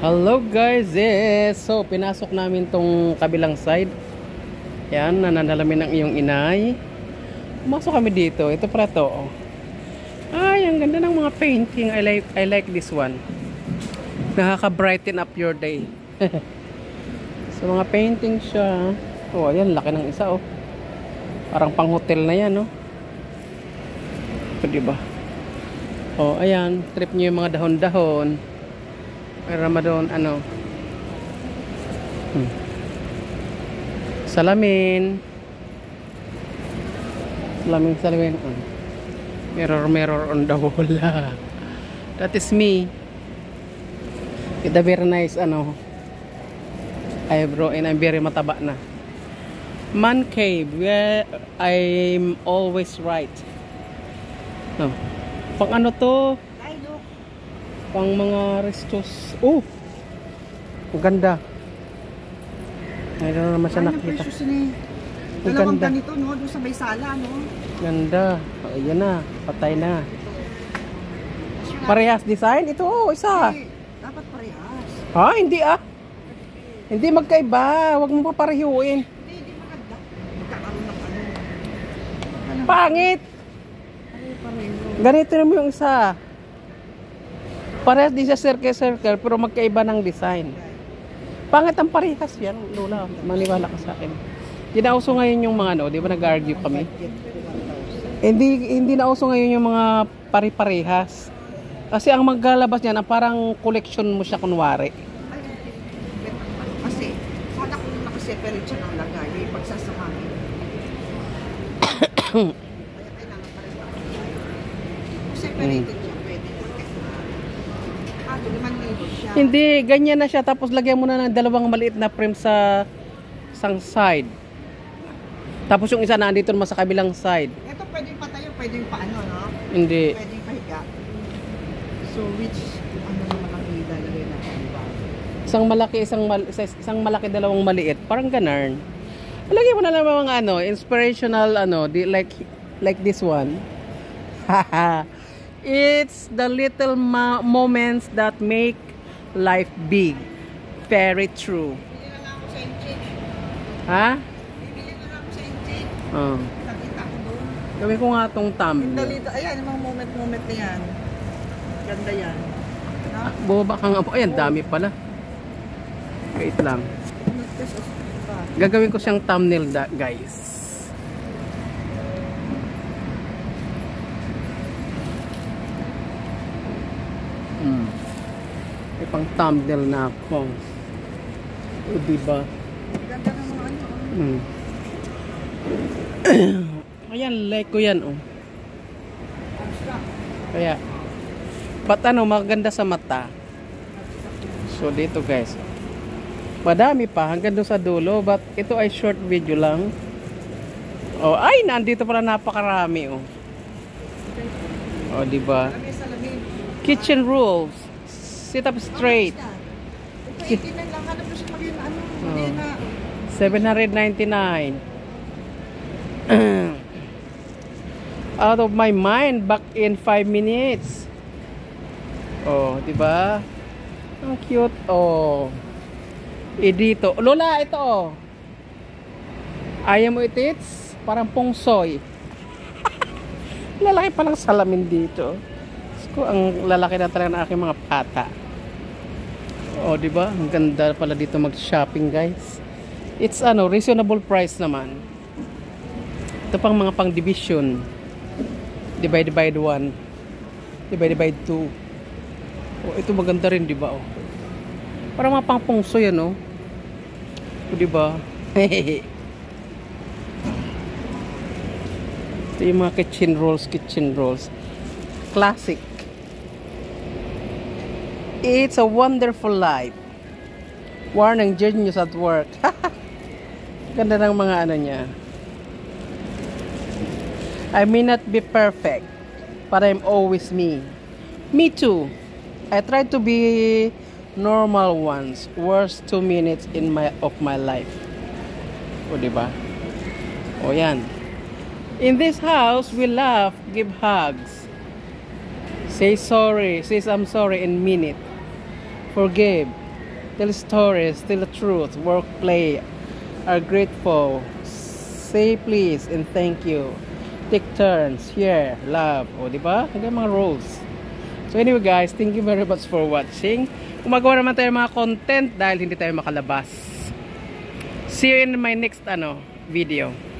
Hello guys, yes. So pinasok namin tong kabilang side. Yan, nananalamin ng iyong inay. Pumasok kami dito. Ito para to. Oh. Ay, ang ganda ng mga painting. I like this one. Nakaka-brighten up your day. So mga painting siya. Oh, ayan, laki ng isa oh. Parang pang hotel na yan, no? Oh. Diba? Oh, ayan, trip niyo yung mga dahon-dahon. Ramadan ano salamin mirror on the wall. That is me with a very nice ano eyebrow, and I'm very mataba na. Man cave where I'm always right. No, pang ano to, pang mga restos. Oh, ang ganda. Mayroon naman siya nakita. Ang ganda nito, no? Doon sa may sala, no? Ganda. Oh, ayan na, patay na. Parehas design ito. Oh, isa. Dapat parehas. Ha, hindi ah. Hindi magkaiba. Huwag mo paparehuin. Hindi maganda. Magkakaroon ng ano. Pangit. Ganito naman yung isa. Parehas din sa circle, pero magkaiba ng design. Pangit ang parehas yan, Lola. Maniwala ka sa akin. Hindi na uso ngayon yung mga ano, di ba nag-argue kami? Hindi na uso ngayon yung mga pare-parehas. Kasi ang maglalabas niyan, parang collection mo siya kunwari. Kasi, sana kung nakaseparate siya ng lagay, may pagsasamahin. Kaya kailangan pares na kung separated siya, pwede na. Hindi, ganyan na siya. Tapos lagyan mo na ng dalawang maliit na frame sa isang side. Tapos yung isa na andito naman sa kabilang side. Ito pwedeng patayo, pwedeng paano, no? Hindi. Pwedeng pahiga. So which, ano naman ang ilalagay natin? Isang malaki, dalawang maliit. Parang ganun. Lagyan mo na lang mga ano, inspirational ano, like this one. Haha. It's the little moments that make life big. Very true. Bili na lang ako sa engine. Ha? Bibili na lang ako sa engine. Oh. Nakita ko doon. Gawin ko nga tong thumbnail. Ayan, yung mga moment na yan. Ganda yan. No? Bumaba ka nga po. Ayan, dami pala. Wait lang. Gagawin ko siyang thumbnail guys. May pang thumbnail na ako. O diba? Ganda ng mga ano. Ayan, like ko yan oh. Kaya ba't ano, maganda sa mata. So dito guys, madami pa hanggang doon sa dulo, but ito ay short video lang. Oh, ay nandito pala napakarami oh. Oh, diba? Kitchen rules. Sit up straight. $799. Out of my mind back in 5 minutes. Oh, diba? Ang cute. Oh. Dito. Lola, ito oh. Ayaw mo itits? Parang pungsoy. Lalaki palang salamin dito. Ko ang lalaki na talaga ng aking mga pata. Oh, di ba? Ang ganda pala dito mag-shopping, guys. It's ano, reasonable price naman. Ito pang mga pang-division. Divide by 1. Divide by 2. Oh, ito maganda rin, di ba? Oh. Parang mga pang-pungso yan, oh. Oh, di ba? Ito yung mga kitchen rolls. Classic. It's a wonderful life. Warning, genius at work. Ganda ng mga ano niya. I may not be perfect, but I'm always me. Me too. I try to be normal once. Worst 2 minutes of my life. O diba? O yan. In this house, we laugh, give hugs. Say sorry, says I'm sorry and mean it. Forgive, Tell stories, tell the truth, work, play, are grateful, say please and thank you, take turns, share, love. O, diba? Hindi mga rules. So anyway guys, thank you very much for watching. Gumagawa naman tayo mga content dahil hindi tayo makalabas. See you in my next video.